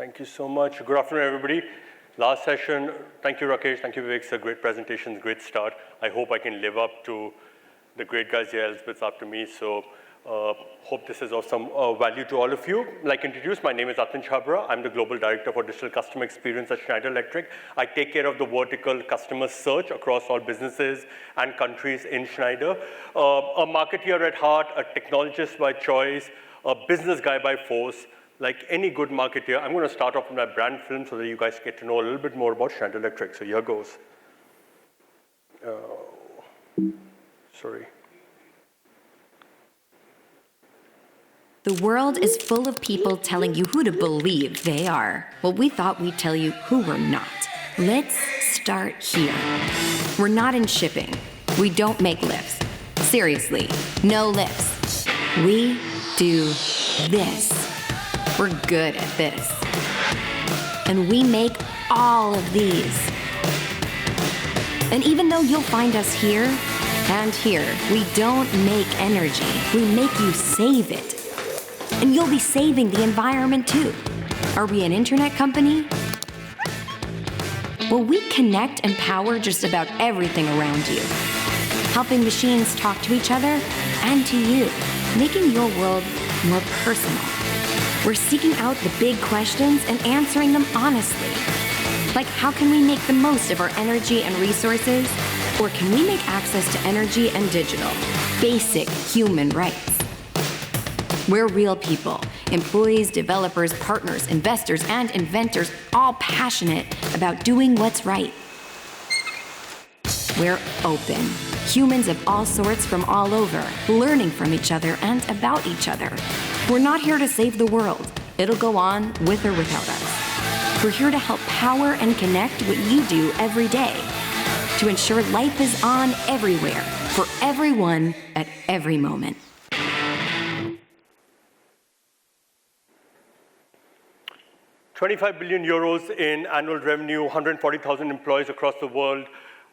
Thank you so much. Good afternoon, everybody. Last session, thank you, Rakesh. Thank you, Vivek. Sir. Great presentations, great start. I hope I can live up to the great guys here, Elizabeth's after me. So hope this is of some value to all of you. Like introduced, my name is Atin Chabra. I'm the Global Director for Digital Customer Experience at Schneider Electric. I take care of the vertical customer search across all businesses and countries in Schneider. A marketeer at heart, a technologist by choice, a business guy by force. Like any good marketeer, I'm going to start off with my brand film so that you guys get to know a little bit more about Schneider Electric. So here goes. Sorry. The world is full of people telling you who to believe they are. Well, we thought we'd tell you who we're not. Let's start here. We're not in shipping. We don't make lifts. Seriously, no lifts. We do this. We're good at this. And we make all of these. And even though you'll find us here and here, we don't make energy. We make you save it. And you'll be saving the environment too. Are we an internet company? Well, we connect and power just about everything around you, helping machines talk to each other and to you, making your world more personal. We're seeking out the big questions and answering them honestly. Like, how can we make the most of our energy and resources? Or can we make access to energy and digital basic human rights? We're real people, employees, developers, partners, investors, and inventors, all passionate about doing what's right. We're open. Humans of all sorts from all over, learning from each other and about each other. We're not here to save the world. It'll go on with or without us. We're here to help power and connect what you do every day, to ensure life is on everywhere, for everyone at every moment. €25 billion in annual revenue, 140,000 employees across the world,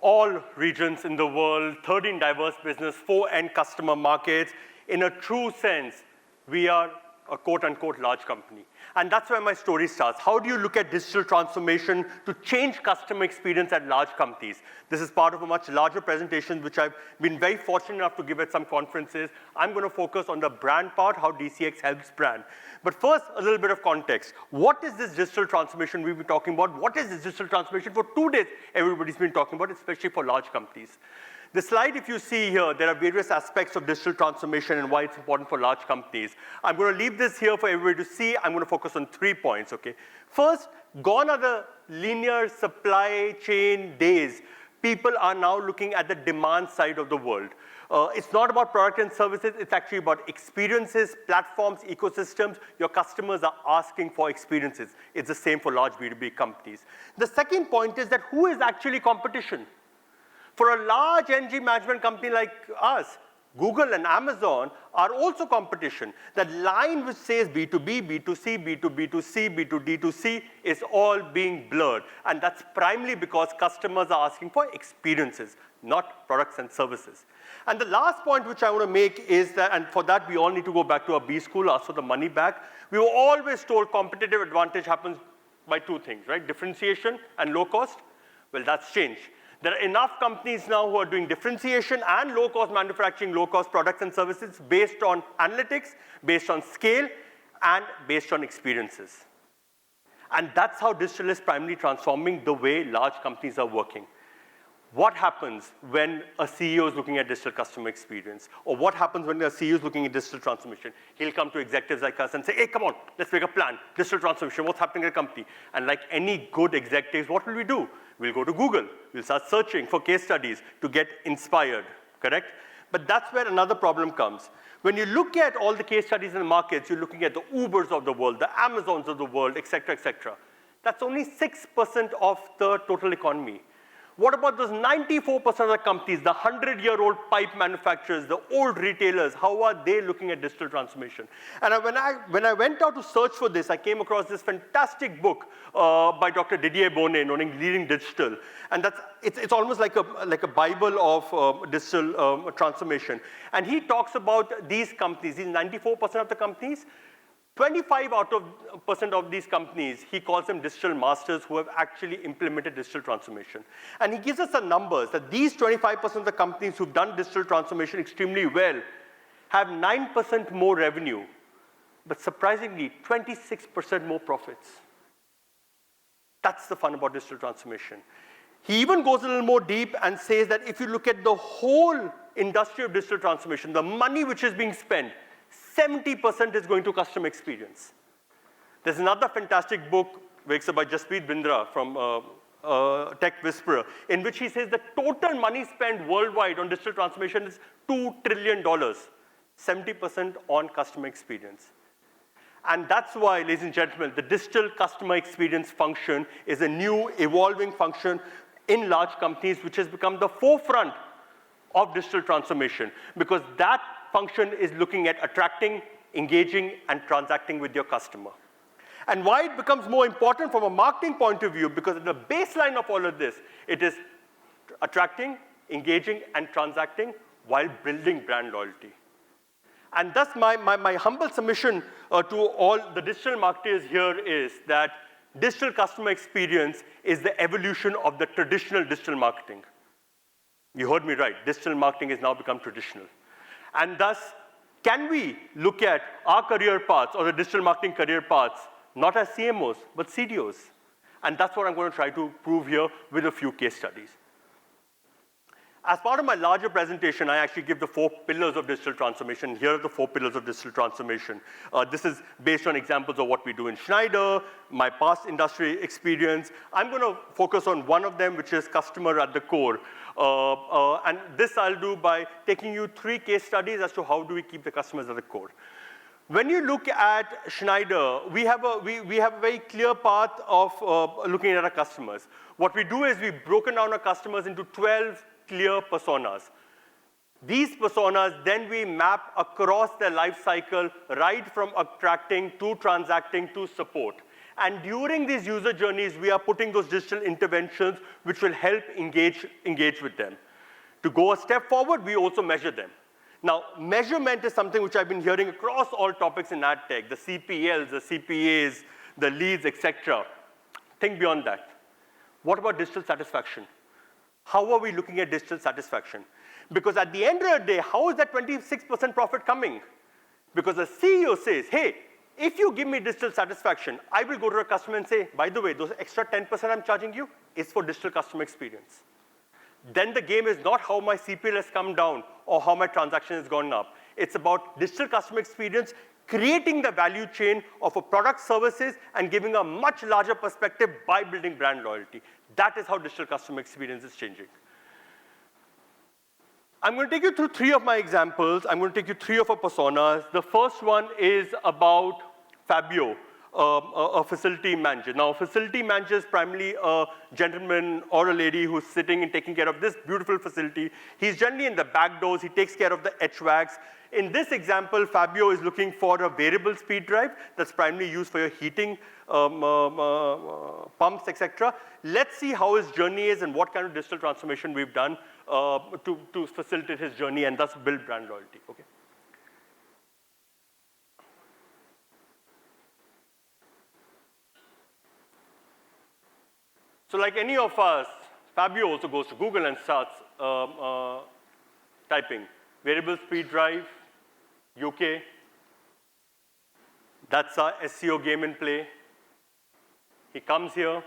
all regions in the world, 13 diverse business, 4 end customer markets. In a true sense, we are a quote-unquote large company. And that's where my story starts. How do you look at digital transformation to change customer experience at large companies? This is part of a much larger presentation, which I've been very fortunate enough to give at some conferences. I'm going to focus on the brand part, how DCX helps brand. But first, a little bit of context. What is this digital transformation we've been talking about? What is this digital transformation? For 2 days, everybody's been talking about, especially for large companies. The slide, if you see here, there are various aspects of digital transformation and why it's important for large companies. I'm going to leave this here for everybody to see. I'm going to focus on 3 points, okay? First, gone are the linear supply chain days. People are now looking at the demand side of the world. It's not about product and services. It's actually about experiences, platforms, ecosystems. Your customers are asking for experiences. It's the same for large B2B companies. The second point is that who is actually competition? For a large energy management company like us, Google and Amazon are also competition. That line which says B2B, B2C, B2B2C, B2D2C is all being blurred. And that's primarily because customers are asking for experiences, not products and services. And the last point which I want to make is that, and for that we all need to go back to our B school, ask for the money back. We were always told competitive advantage happens by 2 things, right? Differentiation and low cost. Well, that's changed. There are enough companies now who are doing differentiation and low-cost manufacturing, low-cost products and services based on analytics, based on scale, and based on experiences. And that's how digital is primarily transforming the way large companies are working. What happens when a CEO is looking at digital customer experience? Or what happens when a CEO is looking at digital transformation? He'll come to executives like us and say, hey, come on, let's make a plan. Digital transformation, what's happening at a company? And like any good executives, what will we do? We'll go to Google. We'll start searching for case studies to get inspired, correct? But that's where another problem comes. When you look at all the case studies in the markets, you're looking at the Ubers of the world, the Amazons of the world, et cetera, et cetera. That's only 6% of the total economy. What about those 94% of the companies, the 100-year-old pipe manufacturers, the old retailers? How are they looking at digital transformation? And when I went out to search for this, I came across this fantastic book by Dr. Didier Bonnet, known as Leading Digital. And it's almost like a Bible of digital transformation. And he talks about these companies, these 94% of the companies, 25% of these companies, he calls them digital masters who have actually implemented digital transformation. And he gives us the numbers that these 25% of the companies who've done digital transformation extremely well have 9% more revenue, but surprisingly, 26% more profits. That's the fun about digital transformation. He even goes a little more deep and says that if you look at the whole industry of digital transformation, the money which is being spent, 70% is going to customer experience. There's another fantastic book, by Jasprit Bindra from Tech Whisperer, in which he says the total money spent worldwide on digital transformation is $2 trillion, 70% on customer experience. And that's why, ladies and gentlemen, the digital customer experience function is a new evolving function in large companies which has become the forefront of digital transformation, because that function is looking at attracting, engaging, and transacting with your customer. And why it becomes more important from a marketing point of view, because at the baseline of all of this, it is attracting, engaging, and transacting while building brand loyalty. And thus my humble submission to all the digital marketers here is that digital customer experience is the evolution of the traditional digital marketing. You heard me right, digital marketing has now become traditional. And thus, can we look at our career paths or the digital marketing career paths not as CMOs, but CDOs? And that's what I'm going to try to prove here with a few case studies. As part of my larger presentation, I actually give the 4 pillars of digital transformation. Here are the 4 pillars of digital transformation. This is based on examples of what we do in Schneider, my past industry experience. I'm going to focus on one of them, which is customer at the core. And this I'll do by taking you 3 case studies as to how do we keep the customers at the core. When you look at Schneider, we have a very clear path of looking at our customers. What we do is we've broken down our customers into 12 clear personas. These personas, then we map across their life cycle, right from attracting to transacting to support. And during these user journeys, we are putting those digital interventions which will help engage with them. To go a step forward, we also measure them. Now, measurement is something which I've been hearing across all topics in ad tech, the CPLs, the CPAs, the leads, etc. Think beyond that. What about digital satisfaction? How are we looking at digital satisfaction? Because at the end of the day, how is that 26% profit coming? Because the CEO says, hey, if you give me digital satisfaction, I will go to a customer and say, by the way, those extra 10% I'm charging you is for digital customer experience. Then the game is not how my CPL has come down or how my transaction has gone up. It's about digital customer experience, creating the value chain of a product services and giving a much larger perspective by building brand loyalty. That is how digital customer experience is changing. I'm going to take you through 3 of my examples. I'm going to take you 3 of our personas. The first one is about Fabio, a facility manager. Now, a facility manager is primarily a gentleman or a lady who's sitting and taking care of this beautiful facility. He's generally in the back doors. He takes care of the HVACs. In this example, Fabio is looking for a variable speed drive that's primarily used for your heating, pumps, etc. Let's see how his journey is and what kind of digital transformation we've done to facilitate his journey and thus build brand loyalty. Okay. So like any of us, Fabio also goes to Google and starts typing variable speed drive, UK. That's our SEO game in play. He comes here.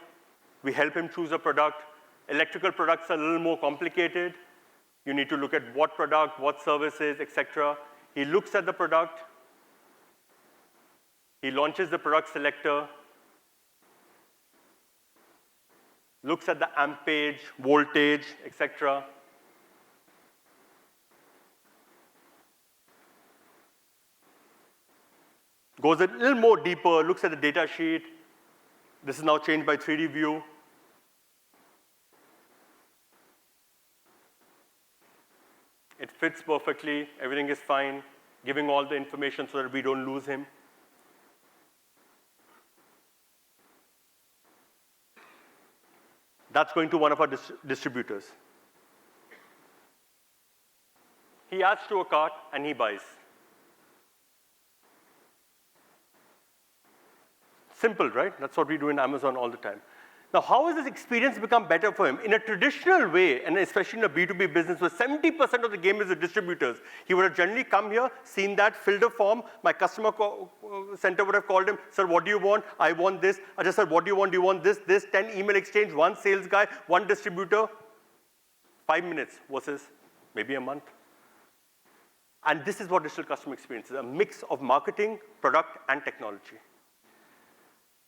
We help him choose a product. Electrical products are a little more complicated. You need to look at what product, what services, etc. He looks at the product. He launches the product selector. Looks at the ampage, voltage, etc. Goes a little more deeper, looks at the data sheet. This is now changed by 3D view. It fits perfectly, everything is fine, giving all the information so that we don't lose him. That's going to one of our distributors. He adds to a cart and he buys. Simple, right? That's what we do in Amazon all the time. Now, how has this experience become better for him? In a traditional way, and especially in a B2B business where 70% of the game is with distributors, he would have generally come here, seen that, filled a form. My customer center would have called him, sir, what do you want? I want this. I just said, what do you want? Do you want this, this, 10 email exchange, one sales guy, one distributor. 5 minutes versus maybe a month. And this is what digital customer experience is, a mix of marketing, product, and technology.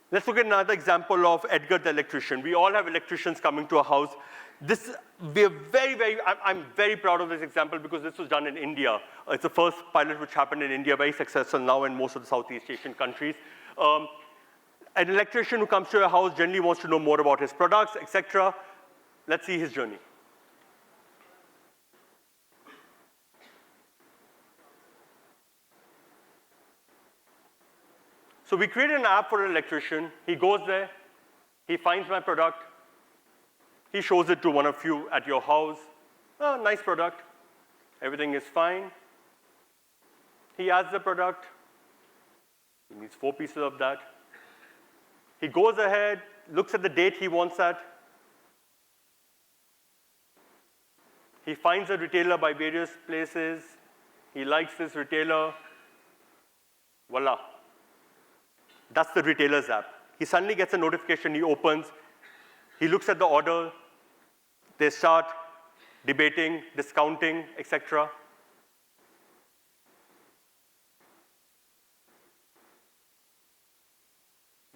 Let's look at another example of Edgert the electrician. We all have electricians coming to our house. I'm very proud of this example because this was done in India. It's the first pilot which happened in India, very successful now in most of the Southeast Asian countries. An electrician who comes to your house generally wants to know more about his products, etc. Let's see his journey. So we created an app for an electrician. He goes there, he finds my product, he shows it to one of you at your house. Oh, nice product, everything is fine. He adds the product, he needs 4 pieces of that. He goes ahead, looks at the date he wants at. He finds a retailer by various places. He likes this retailer. Voila. That's the retailer's app. He suddenly gets a notification, he opens, he looks at the order, they start debating, discounting, etc.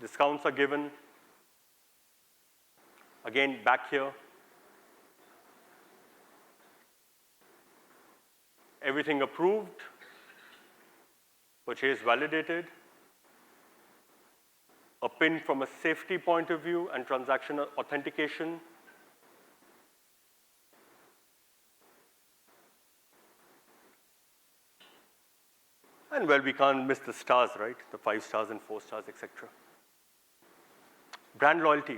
Discounts are given. Again, back here. Everything approved, purchase validated. A PIN from a safety point of view and transaction authentication. And well, we can't miss the stars, right? The 5 stars and 4 stars, etc. Brand loyalty.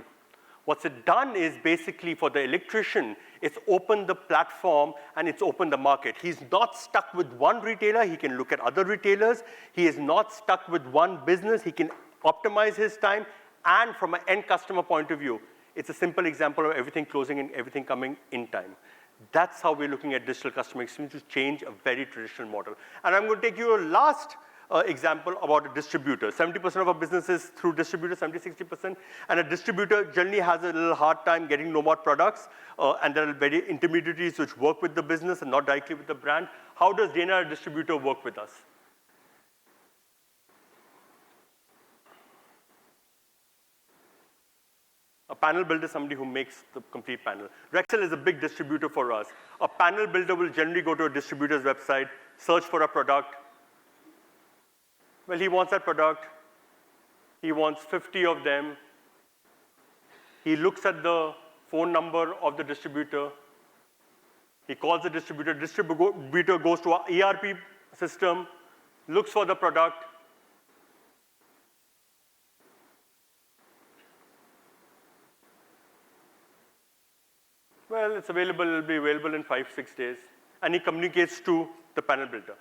What's it done is basically for the electrician, it's opened the platform and it's opened the market. He's not stuck with one retailer. He can look at other retailers. He is not stuck with one business. He can optimize his time, and from an end customer point of view, it's a simple example of everything closing and everything coming in time. That's how we're looking at digital customer experience to change a very traditional model. And I'm going to take you a last example about a distributor. 70% of our business is through distributors, 70-60%. And a distributor generally has a little hard time getting nomad products, and there are very intermediaries which work with the business and not directly with the brand. How does Dana, a distributor, work with us? A panel builder is somebody who makes the complete panel. Rexel is a big distributor for us. A panel builder will generally go to a distributor's website, search for a product. Well, he wants that product. He wants 50 of them. He looks at the phone number of the distributor. He calls the distributor. Distributor goes to our ERP system, looks for the product. Well, it's available, it'll be available in 5-6 days. And he communicates to the panel builder.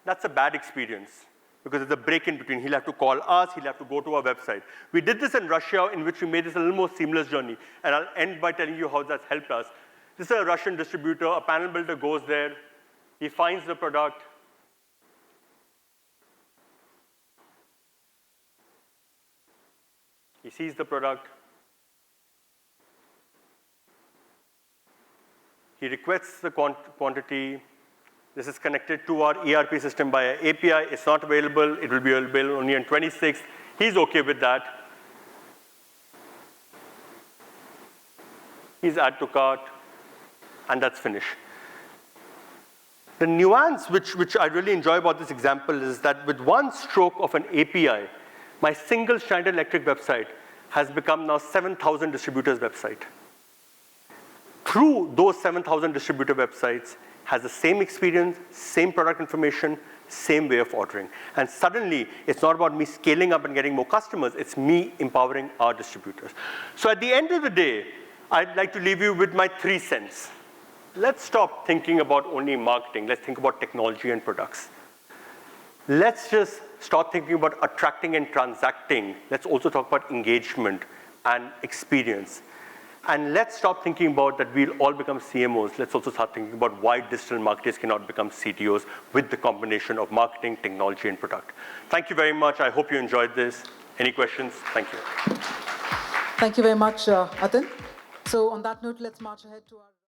That's a bad experience because it's a break in between. He'll have to call us, he'll have to go to our website. We did this in Russia, in which we made this a little more seamless journey. And I'll end by telling you how that's helped us. This is a Russian distributor. A panel builder goes there, he finds the product. He sees the product. He requests the quantity. This is connected to our ERP system by an API. It's not available. It will be available only on 26th. He's OK with that. He's add to cart, and that's finished. The nuance which I really enjoy about this example is that with one stroke of an API, my single Schneider Electric website has become now 7,000 distributors' website. Through those 7,000 distributor websites, has the same experience, same product information, same way of ordering. And suddenly, it's not about me scaling up and getting more customers, it's me empowering our distributors. So at the end of the day, I'd like to leave you with my 3 cents. Let's stop thinking about only marketing. Let's think about technology and products. let's just start thinking about attracting and transacting. Let's also talk about engagement and experience. And let's stop thinking about that we'll all become CMOs. Let's also start thinking about why digital marketers cannot become CTOs with the combination of marketing, technology, and product. Thank you very much. I hope you enjoyed this. Any questions? Thank you. Thank you very much, Atin. So on that note, let's march ahead to our